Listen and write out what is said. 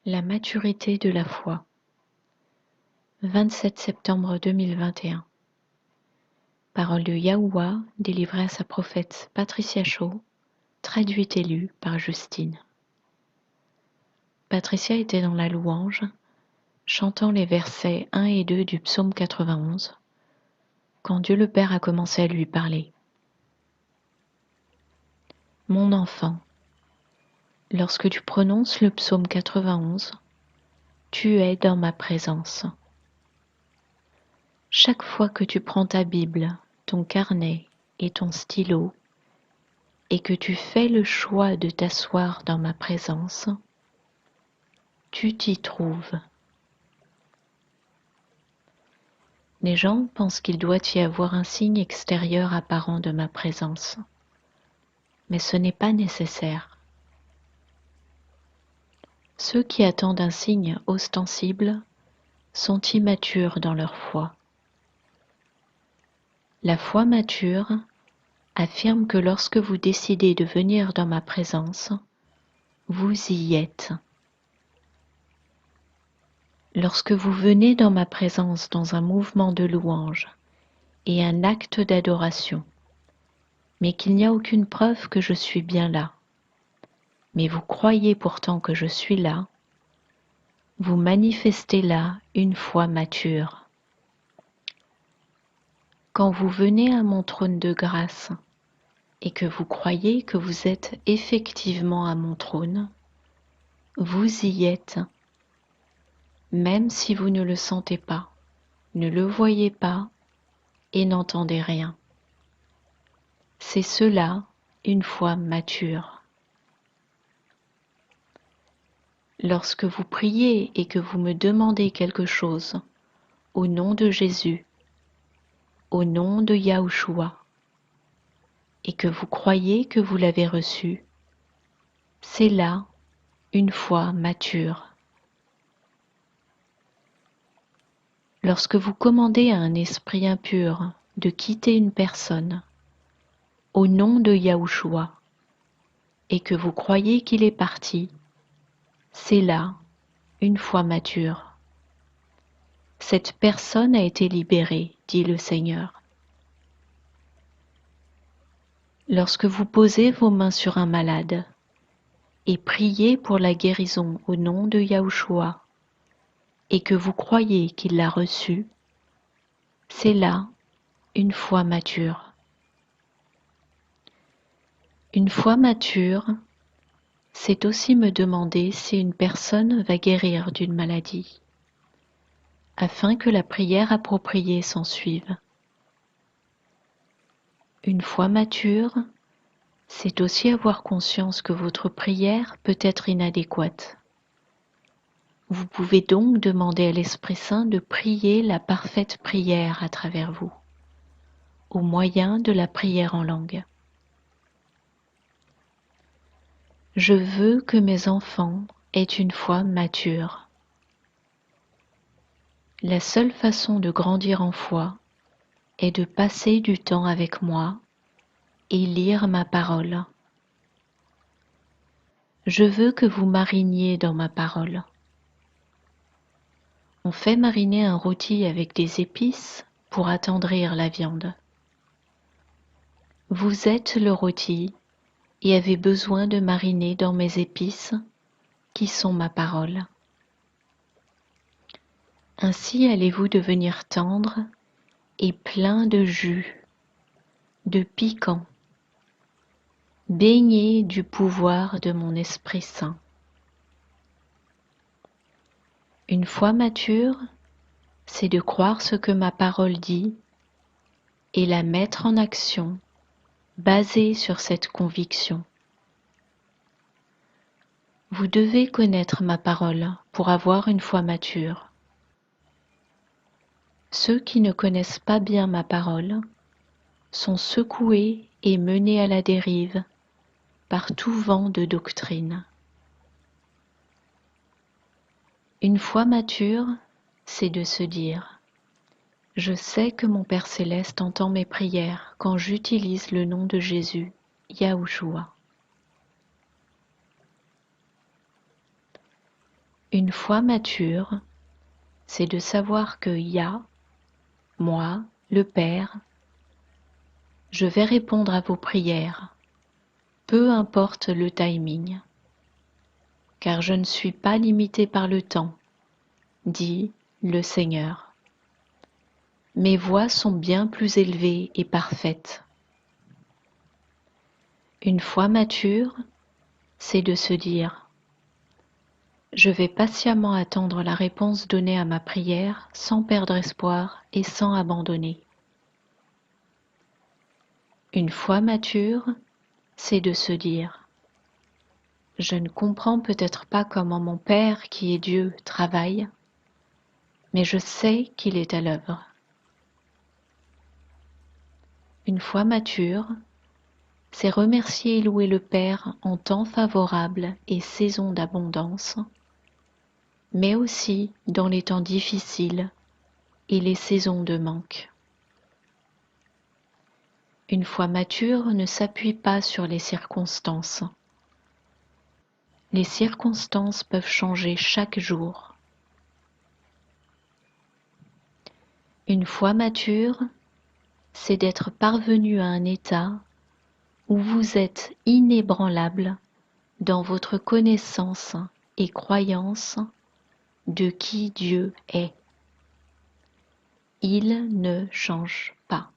La maturité de la foi. 27 septembre 2021. Parole de Yahuwah délivrée à sa prophète Patricia Shaw, traduite et lue par Justine. Patricia était dans la louange, chantant les versets 1 et 2 du psaume 91, quand Dieu le Père a commencé à lui parler. Mon enfant, lorsque tu prononces le psaume 91, tu es dans ma présence. Chaque fois que tu prends ta Bible, ton carnet et ton stylo, et que tu fais le choix de t'asseoir dans ma présence, tu t'y trouves. Les gens pensent qu'il doit y avoir un signe extérieur apparent de ma présence, mais ce n'est pas nécessaire. Ceux qui attendent un signe ostensible sont immatures dans leur foi. La foi mature affirme que lorsque vous décidez de venir dans ma présence, vous y êtes. Lorsque vous venez dans ma présence dans un mouvement de louange et un acte d'adoration, mais qu'il n'y a aucune preuve que je suis bien là, mais vous croyez pourtant que je suis là, vous manifestez là une foi mature. Quand vous venez à mon trône de grâce et que vous croyez que vous êtes effectivement à mon trône, vous y êtes, même si vous ne le sentez pas, ne le voyez pas et n'entendez rien. C'est cela une foi mature. Lorsque vous priez et que vous me demandez quelque chose, au nom de Jésus, au nom de Yahushua, et que vous croyez que vous l'avez reçu, c'est là une foi mature. Lorsque vous commandez à un esprit impur de quitter une personne, au nom de Yahushua, et que vous croyez qu'il est parti, c'est là une foi mature. Cette personne a été libérée, dit le Seigneur. Lorsque vous posez vos mains sur un malade et priez pour la guérison au nom de Yahushua, et que vous croyez qu'il l'a reçu, c'est là une foi mature. Une foi mature, c'est aussi me demander si une personne va guérir d'une maladie, afin que la prière appropriée s'ensuive. Une foi mature, c'est aussi avoir conscience que votre prière peut être inadéquate. Vous pouvez donc demander à l'Esprit Saint de prier la parfaite prière à travers vous, au moyen de la prière en langue. Je veux que mes enfants aient une foi mature. La seule façon de grandir en foi est de passer du temps avec moi et lire ma parole. Je veux que vous mariniez dans ma parole. On fait mariner un rôti avec des épices pour attendrir la viande. Vous êtes le rôti et avez besoin de mariner dans mes épices, qui sont ma parole. Ainsi allez-vous devenir tendre et plein de jus, de piquant, baigné du pouvoir de mon Esprit Saint. Une foi mature, c'est de croire ce que ma parole dit et la mettre en action, basée sur cette conviction. Vous devez connaître ma parole pour avoir une foi mature. Ceux qui ne connaissent pas bien ma parole sont secoués et menés à la dérive par tout vent de doctrine. Une foi mature, c'est de se dire « Je sais que mon Père Céleste entend mes prières quand j'utilise le nom de Jésus, Yahushua. » Une foi mature, c'est de savoir que Yah, moi, le Père, je vais répondre à vos prières, peu importe le timing, car je ne suis pas limité par le temps, dit le Seigneur. Mes voies sont bien plus élevées et parfaites. Une foi mature, c'est de se dire: je vais patiemment attendre la réponse donnée à ma prière sans perdre espoir et sans abandonner. Une foi mature, c'est de se dire: je ne comprends peut-être pas comment mon Père, qui est Dieu, travaille, mais je sais qu'il est à l'œuvre. Une foi mature, c'est remercier et louer le Père en temps favorable et saison d'abondance, mais aussi dans les temps difficiles et les saisons de manque. Une foi mature ne s'appuie pas sur les circonstances. Les circonstances peuvent changer chaque jour. Une foi mature, c'est d'être parvenu à un état où vous êtes inébranlable dans votre connaissance et croyance de qui Dieu est. Il ne change pas.